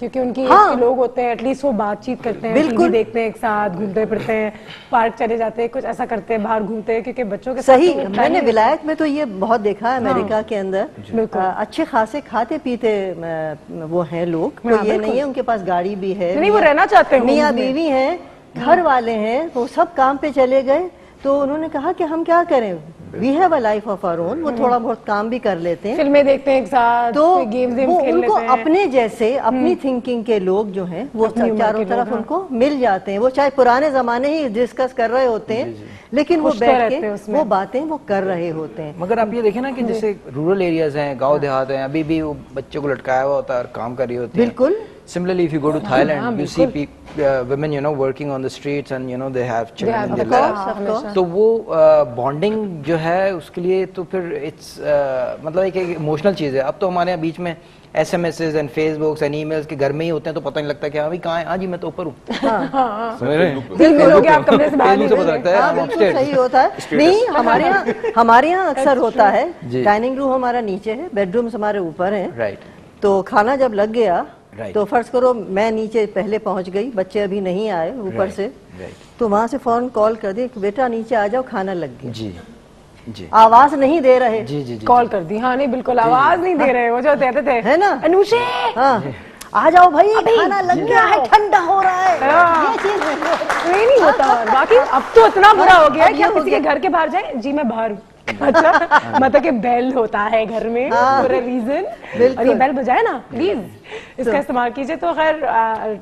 کیونکہ ان کی ایج کے لوگ ہوتے ہیں ایٹ لیسٹ وہ بات چیت کرتے ہیں, ٹی وی دیکھتے ہیں ایک ساتھ, گھومتے پھرتے ہیں, پارک چلے جاتے ہیں, کچھ ایسا کرتے ہیں, باہر گھومتے ہیں, کیونکہ بچوں کے ساتھ. صحیح, میں نے ولایت میں تو یہ بہت دیکھا ہے امریکہ کے اندر, اچھے خاصے کھاتے پیتے وہ ہیں لوگ, کوئی یہ نہیں ہے ان کے پاس گاڑی بھی ہے, نہیں وہ رہنا چاہتے ہیں, میاں بیوی ہیں, گھر والے ہیں, وہ سب کام پہ چلے گئے. تو انہوں نے کہا کہ ہم کیا کریں, we have a life of our own, وہ تھوڑا بہت کام بھی کر لیتے ہیں, فلمیں دیکھتے ہیں ایک ساتھ, تو گیمز وہ کھیل ان لیتے کو ہیں. اپنے جیسے اپنی تھنکنگ کے لوگ جو ہیں وہ چاروں طرف ان کو مل جاتے ہیں. وہ چاہے پرانے زمانے ہی ڈسکس کر رہے ہوتے ہیں, لیکن وہ بیٹھ کے وہ باتیں وہ کر رہے ہوتے ہیں. مگر آپ یہ دیکھیں نا کہ جیسے رورل ایریاز ہیں, گاؤں دیہات ہیں, ابھی بھی وہ بچے کو لٹکایا ہوا ہوتا ہے اور کام کر رہی ہوتی ہیں. بالکل. Similarly, if you go to Thailand, you see women, you know, working on the streets and, you know, they have children in their laps. تو وہ bonding جو ہے اس کے لیے تو پھر it's مطلب ایک ایموشنل چیز ہے. اب تو ہمارے یہاں بیچ میں SMSes and Facebooks and emails کے گھر میں ہی ہوتے ہیں, تو پتہ نہیں لگتا کہ ہاں بھائی کہاں ہے, ہاں جی میں تو اوپر ہوں, صحیح ہوتا ہے. نہیں ہمارے یہاں اکثر ہوتا ہے, ڈائننگ روم ہمارا نیچے ہے, بیڈ رومز ہمارے اوپر ہیں, تو کھانا جب لگ گیا تو فرض کرو میں نیچے پہلے پہنچ گئی, بچے ابھی نہیں آئے اوپر سے, تو وہاں سے فوراً کال کر دی کہ بیٹا نیچے آ جاؤ, کھانا لگ گیا. جی جی آواز نہیں دے رہے, جی جی کال کر دی, ہاں نہیں بالکل آواز نہیں دے رہے, وہ جو کہتے تھے ہے نا, انوشے ہاں آ جاؤ بھائی کھانا لگ گیا ہے, ٹھنڈا ہو رہا ہے, یہ چیز نہیں ہوتا. باقی اب تو اتنا برا ہو گیا کہ آپ کسی کے گھر کے باہر جائیں, جی میں باہر ہوں, اچھا مطلب کہ بیل ہوتا ہے گھر میں فور اے ریزن, اور یہ بیل بجائے نا پلیز اس کا استعمال کیجئے. تو خیر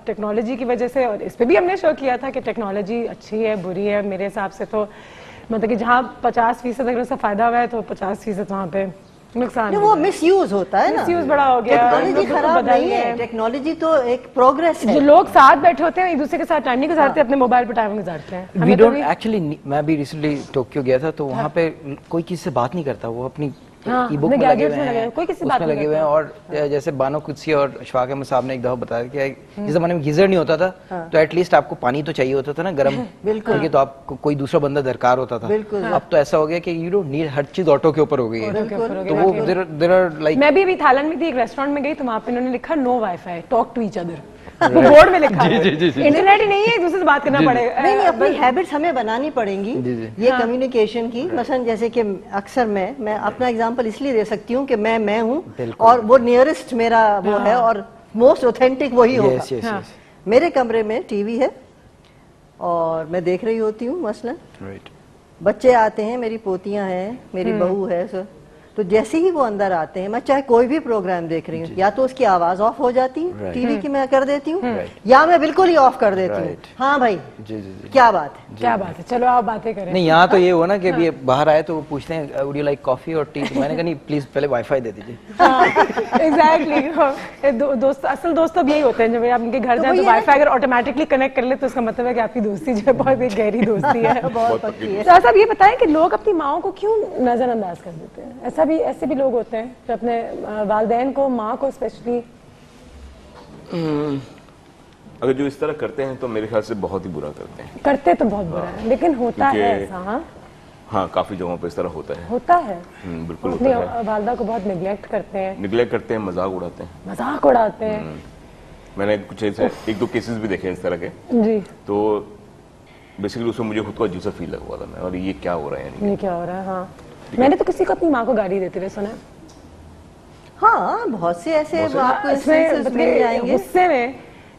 ٹیکنالوجی کی وجہ سے, اور اس پہ بھی ہم نے شو کیا تھا کہ ٹیکنالوجی اچھی ہے بری ہے. میرے حساب سے تو مطلب کہ جہاں 50% اگر اس سے فائدہ ہوا ہے تو 50% وہاں پہ نقصان, وہ مس یوز ہوتا ہے نا, مس یوز بڑا ہو گیا. ٹیکنالوجی خراب نہیں ہے, ٹیکنالوجی تو ایک پروگریس ہے. جو لوگ ساتھ بیٹھے ہوتے ہیں ایک دوسرے کے ساتھ ٹائم نہیں گزارتے, اپنے موبائل پہ ٹائم گزارتے ہیں. We don't actually, میں بھی ریسنٹلی ٹوکیو گیا تھا, تو وہاں پہ کوئی کسی سے بات نہیں کرتا, وہ اپنی ای بک میں لگے ہوئے ہیں, کوئی کسی اس میں لگے ہوئے ہیں. اور جیسے بانو قدسی اور اشفاق احمد صاحب نے ایک دفعہ بتایا کہ جس زمانے میں گیزر نہیں ہوتا تھا تو ایٹ لیسٹ آپ کو پانی تو چاہیے ہوتا تھا نا گرم, بالکل, تو آپ کو کوئی دوسرا بندہ درکار ہوتا تھا. اب تو ایسا ہو گیا کہ یو ڈونٹ نیڈ, ہر چیز آٹو کے اوپر ہو گئی ہے. تو وہ there are like, میں بھی ابھی تھائلینڈ میں تھی, ایک ریسٹورینٹ میں گئی تو وہاں پہ انہوں نے لکھا no wifi, talk to each other, وہ بورڈ میں لکھا ہے, انٹرنیٹ ہی نہیں ہے, ایک دوسرے سے بات کرنا پڑے گا. نہیں, اپنی ہیبٹس ہمیں بنانی پڑیں گی یہ کمیونیکیشن کی. مثلا جیسے کہ اکثر میں اپنا اگزامپل اس لیے دے سکتی ہوں کہ میں ہوں اور وہ نیئرسٹ میرا وہ ہے اور موسٹ اوتھینٹک وہی ہوگا. میرے کمرے میں ٹی وی ہے اور میں دیکھ رہی ہوتی ہوں, مثلا بچے آتے ہیں, میری پوتیاں ہیں, میری بہو ہے, تو جیسے ہی وہ اندر آتے ہیں, میں چاہے کوئی بھی پروگرام دیکھ رہی ہوں, یا تو اس کی آواز آف ہو جاتی ہے ٹی وی کی, میں کر دیتی ہوں, یا میں بالکل ہی آف کر دیتی ہوں. ہاں بھائی کیا بات ہے, کیا بات ہے, چلو آپ باتیں کریں. نہیں یہاں تو یہ ہوا نا کہ ابھی باہر آئے تو وہ پوچھتے ہیں وڈ یو لائک کافی اور ٹی, تو میں نے کہا نہیں پلیز پہلے وائی فائی دے دیجیے. ایگزیکٹلی, دوست اصل دوست اب یہی ہوتے ہیں, جب آپ ان کے گھر جائیں تو وائی فائی اگر آٹومیٹکلی کنیکٹ کر لے تو اس کا مطلب ہے کہ آپ کی دوستی جو ہے بہت ایک گہری دوستی ہے. تو صاحب یہ بتائیں کہ لوگ اپنی ماؤں کو کیوں نظر انداز کر دیتے ہیں؟ ایسے بھی لوگ ہوتے ہیں جو اپنے والدین کو, ماں کو اسپیشلی, اگر جو اس طرح کرتے ہیں تو میرے خیال سے بہت ہی برا کرتے ہیں. کرتے تو بہت برا ہے, لیکن ہوتا ہے ایسا. ہاں کافی جگہوں پہ اس طرح ہوتا ہے. ہوتا ہے بالکل اپنی والدہ کو بہت نیگلیکٹ کرتے ہیں, مذاق اڑاتے ہیں, مذاق اڑاتے ہیں. میں نے کچھ ایک دو کیسز بھی دیکھے اس طرح کے, جی, تو بیسیکلی اس میں مجھے خود کو عجیب سا فیل لگا ہوا تھا, میں اور یہ کیا ہو رہا ہے, یہ کیا ہو رہا ہے. ہاں میں نے تو کسی کو اپنی ماں کو گالی دیتے ہوئے سنا ہے. ہاں بہت سے ایسے آپ کو مل جائیں گے. غصے میں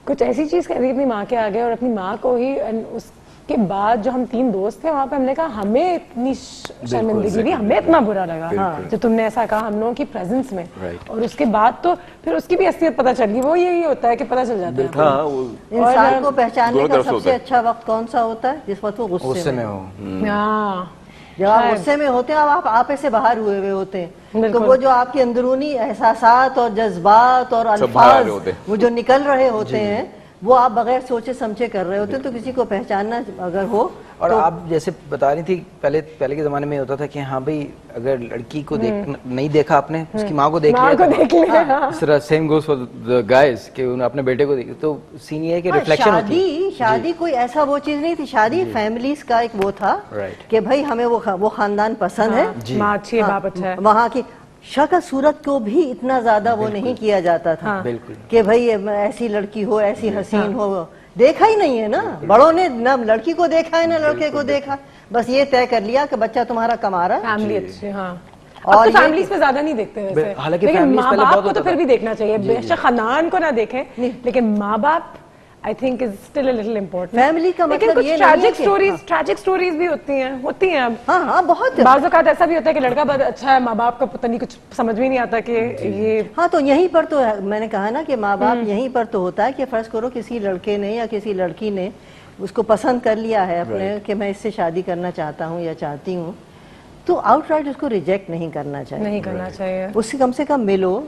کچھ ایسی چیز کر دی اپنی ماں کے آگے, اور اپنی ماں کو ہی, اس کے بعد جو ہم 3 دوست تھے وہاں پہ, ہم نے کہا ہمیں اتنی شرمندگی ہوئی, ہمیں اتنا برا لگا جو تم نے ایسا کہا ہم لوگوں کی پریزنس میں. اور اس کے بعد تو پھر اس کی بھی اصلیت پتہ چل گئی. وہ یہی ہوتا ہے کہ پتہ چل جاتا ہے انسان کو پہچاننے کا سب سے اچھا وقت کون سا ہوتا ہے, جس وقت وہ غصے میں ہو. جب آپ غصے میں ہوتے ہیں, آپ آپے سے باہر ہوئے ہوتے ہیں, تو وہ جو آپ کے اندرونی احساسات اور جذبات اور الفاظ وہ جو نکل رہے ہوتے ہیں, وہ آپ بغیر سوچے سمجھے کر رہے ہوتے ہیں. تو کسی کو پہچاننا اگر ہو, اور آپ جیسے بتا رہی تھی پہلے کے زمانے میں ہوتا تھا کہ ہاں بھائی اگر لڑکی کو نہیں دیکھا آپ نے, اس کی ماں کو دیکھ لیا, اس طرح same goes for the guys کہ انہوں نے اپنے بیٹے کو دیکھا. تو سین یہ ہے کہ ریفلیکشن ہوتی ہے. شادی کوئی ایسا وہ چیز نہیں تھی, شادی فیملیز کا ایک وہ تھا کہ بھائی ہمیں وہ خاندان پسند ہے, ماں اچھی ہے, باپ اچھا ہے. وہاں کی شکل صورت کو بھی اتنا زیادہ وہ نہیں کیا جاتا تھا کہ بھئی ایسی لڑکی ہو، ایسی حسین ہو. دیکھا ہی نہیں ہے نا، بڑوں نے نہ لڑکی کو دیکھا ہے نہ لڑکے کو دیکھا، بس یہ طے کر لیا کہ بچہ تمہارا کما رہا ہے. فیملی اچھی. ہاں اور فیملیز پہ زیادہ نہیں دیکھتے ویسے، حالانکہ لیکن فیملیز ماں پہلے باپ بہت کو تو ہوتا پھر بھی دیکھنا چاہیے. بے شک خاندان کو نہ دیکھیں لیکن ماں باپ I think is still a little important. Family کا لیکن مطلب کچھ یہ نہیں ہے کہ ٹریجک سٹوریز بھی ہوتی ہیں اب. ہاں بہت. بعض اوقات ایسا بھی ہوتا ہے کہ لڑکا بہت اچھا ہے، ماں باپ کا پتہ نہیں کچھ سمجھ میں نہیں آتا کہ یہ. ہاں تو یہیں پر تو میں نے کہا نا کہ ماں باپ یہیں پر تو ہوتا ہے کہ فرض کرو کسی لڑکے نے یا کسی لڑکی نے اس کو پسند کر لیا ہے اپنے کہ میں اس سے شادی کرنا چاہتا ہوں یا چاہتی ہوں، تو آؤٹ رائٹ اس کو ریجیکٹ نہیں کرنا چاہیے. اس سے کم ملو،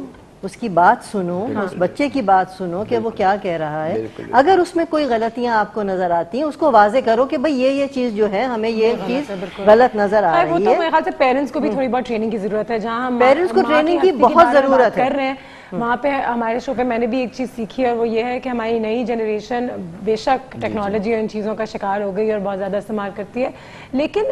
اس کی بات سنو، اس بچے کی بات سنو کہ وہ کیا کہہ رہا ہے. اگر اس میں کوئی غلطیاں آپ کو نظر آتی ہیں اس کو واضح کرو کہ بھئی یہ چیز جو ہے ہمیں یہ چیز غلط نظر آ رہی ہے. وہ تو میرے خیال سے پیرنٹس کو بھی تھوڑی بہت ٹریننگ کی ضرورت ہے. جہاں ہم پیرنٹس کو ٹریننگ کی بہت ضرورت ہے کر رہے ہیں، وہاں پہ ہمارے شو پہ میں نے بھی ایک چیز سیکھی اور وہ یہ ہے کہ ہماری نئی جنریشن بے شک ٹیکنالوجی اور ان چیزوں کا شکار ہو گئی اور بہت زیادہ استعمال کرتی ہے، لیکن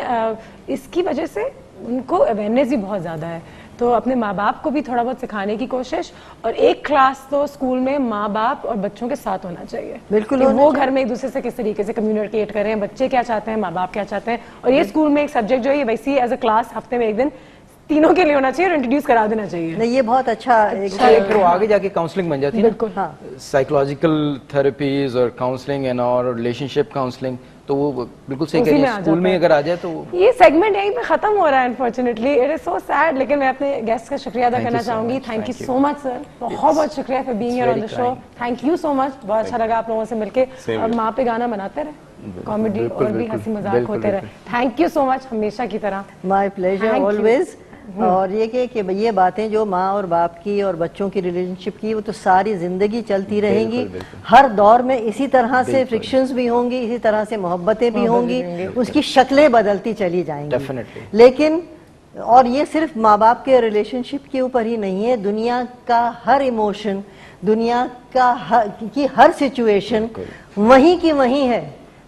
اس کی وجہ سے ان کو اویئرنیس بھی بہت زیادہ ہے. تو اپنے ماں باپ کو بھی تھوڑا بہت سکھانے کی کوشش، اور ایک کلاس تو اسکول میں ماں باپ اور بچوں کے ساتھ ہونا چاہیے. بالکل کہ وہ گھر میں ایک دوسرے سے کس طریقے سے کمیونیکیٹ کریں، بچے کیا چاہتے ہیں، ماں باپ کیا چاہتے ہیں. اور یہ اسکول میں ایک سبجیکٹ جو ہے یہ ویسی ایز اے کلاس ہفتے میں ایک دن تینوں کے لیے ہونا چاہیے اور انٹروڈیوس کرا دینا چاہیے. نہیں یہ بہت اچھا پھر وہ آگے جا کے کاؤنسلنگ بن جاتی ہے. بالکل. ہاں سائیکولوجیکل تھراپیز اور کاؤنسلنگ اینڈ اور ریلیشن شپ کاؤنسلنگ، تو وہ بالکل صحیح کہہ رہی ہے. اسکول میں اگر آ جائے تو یہ سیگمنٹ یہیں پہ ختم ہو رہا ہے unfortunately. It is so sad. لیکن میں اپنے گیسٹ کا شکریہ ادا کرنا چاہوں گی. تھینک یو سو مچ سر، بہت بہت شکریہ for being here on the show. Thank you so much, بہت اچھا لگا آپ لوگوں سے مل کے. اور ماں پہ گانا بناتے رہے، کامیڈی اور بھی ہنسی مذاق ہوتے رہے. تھینک یو سو مچ، ہمیشہ کی طرح. مائی پلیزر آلویز. اور یہ کہ یہ باتیں جو ماں اور باپ کی اور بچوں کی ریلیشن شپ کی وہ تو ساری زندگی چلتی رہیں گی. ہر دور میں اسی طرح سے فرکشنز بھی ہوں گی، اسی طرح سے محبتیں بھی ہوں گی، اس کی شکلیں بدلتی چلی جائیں گی. لیکن اور یہ صرف ماں باپ کے ریلیشن شپ کے اوپر ہی نہیں ہے، دنیا کا ہر ایموشن، دنیا کی ہر سچویشن وہیں کی وہیں ہے،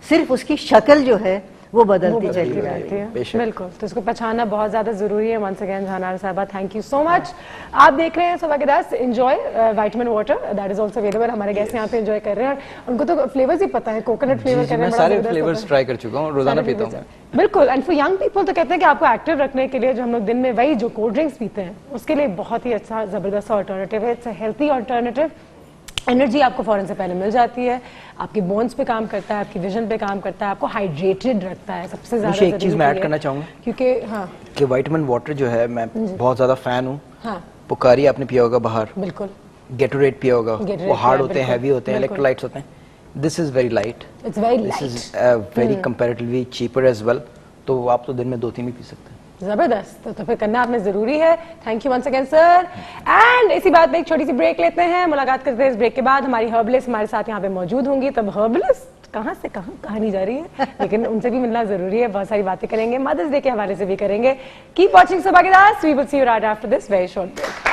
صرف اس کی شکل جو ہے وہ بدلتی چلی جاتی ہے. بالکل. تو اس کو پہچاننا بہت زیادہ ضروری ہے. ونس اگین جہانار صاحبہ تھینک یو سو مچ. آپ دیکھ رہے ہیں صبح کے 10. Enjoy vitamin water, that is also available. ہمارے گیسٹ یہاں پہ انجوائے کر رہے ہیں اور ان کو تو فلیورز ہی پتہ ہے. کوکونٹ فلیور کر رہے ہیں، میں سارے فلیورز ٹرائی کر چکا ہوں، روزانہ پیتا ہوں. بالکل. اینڈ فار ینگ پیپل تو کہتے ہیں کہ آپ کو ایکٹیو رکھنے کے لیے جو ہم لوگ دن میں وہی جو کولڈ ڈرنکس پیتے ہیں اس کے لیے بہت ہی اچھا زبردست آلٹرنیٹیو ہے. It's a healthy alternative. Energy آپ کو فوراً سے پہلے مل جاتی ہے، آپ کی بونس پہ کام کرتا ہے، آپ کی ویژن پہ کام کرتا ہے، آپ کو ہائیڈریٹڈ رکھتا ہے. سب سے زیادہ ایک چیز میں ایڈ کرنا چاہوں گا کیونکہ ہاں کہ وائٹامن واٹر جو ہے میں بہت زیادہ فین ہوں. پکاری آپ نے پیا ہوگا باہر، بالکل. گیٹوریٹ پیا ہوگا، وہ ہارڈ ہوتے ہیں، ہیوی ہوتے ہیں، الیکٹرولائٹس ہوتے ہیں. This is very light, this is very comparatively cheaper as well. تو آپ تو دن میں 2-3 بھی پی سکتے ہیں. زبردست. تو پھر کرنا آپ نے ضروری ہے. Thank you once again sir. And اسی بات پہ ایک چھوٹی سی بریک لیتے ہیں. ملاقات کرتے ہیں اس بریک کے بعد. ہماری ہربلسٹ ہمارے ساتھ یہاں پہ موجود ہوں گی. تب ہربلسٹ کہاں سے کہاں نہیں جا رہی ہے، لیکن ان سے بھی ملنا ضروری ہے. بہت ساری باتیں کریں گے، مدرس ڈے کے حوالے سے بھی کریں گے. کیپ واچنگ صبح کے 10. We will see you right after this very short break.